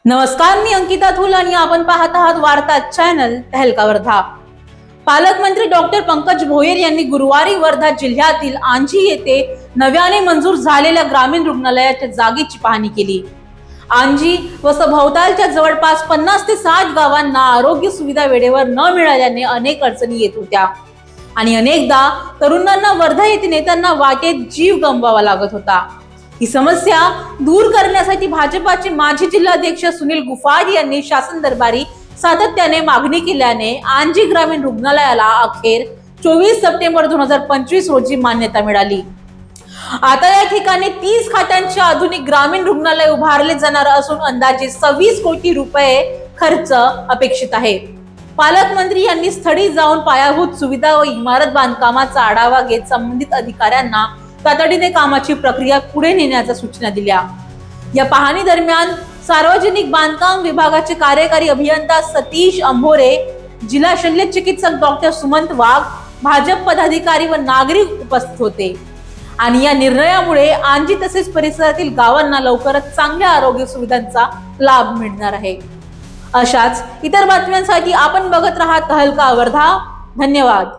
नमस्कार, मी अंकिता थुल आणि आपण पाहत आहात वार्ता चॅनल तहलका वर्धा। पालकमंत्री डॉक्टर पंकज भोयर यांनी गुरुवारी वर्धा जिल्ह्यातील आंजी येथे नव्याने मंजूर झालेल्या ग्रामीण रुग्णालयाच्या जागेची पाहणी केली। आंजी व सभोवतालच्या जवळपास 50 ते 60 गावांना आरोग्य सुविधा वेळेवर न मिळाल्याने अनेक अडचणी येत होत्या आणि अनेकदा तरुणांना वर्धा येथे नेत्यांना वाटेत जीव गमवावा लागत होता। ही समस्या दूर करण्यासाठी भाजपाचे माजी जिल्हाध्यक्ष सुनील गुफाड यांनी शासन दरबारी सातत्याने मागणी केल्याने आंजी ग्रामीण रुग्णालयाला अखेर 24 सप्टेंबर 2025 रोजी मान्यता मिळाली। आता या ठिकाणी 30 खाटांचे आधुनिक ग्रामीण रुग्णालय उभारले जाणार असून अंदाजे 26 कोटी रुपये खर्च अपेक्षित आहे। पालकमंत्री यांनी स्थळी जाऊन पायाभूत सुविधा व इमारत बांधकामाचा आढावा घेत संबंधित अधिकाऱ्यांना तातडीने कामाची प्रक्रिया पुढे नेण्याच्या सूचना दिल्या। या पाहणी दरम्यान सार्वजनिक बांधकाम विभागाचे कार्यकारी अभियंता सतीश अंभोरे, जिल्हा शल्य चिकित्सक डॉक्टर सुमंत वाघ, भाजप पदाधिकारी व नागरिक उपस्थित होते आणि या निर्णयामुळे आंजी तसेच परिसरातील गावांना लवकरच चांगल्या आरोग्य सुविधांचा लाभ मिळणार आहे। अशाच इतर बातम्यांसाठी आपण बघत राहा तहलका वर्धा। धन्यवाद।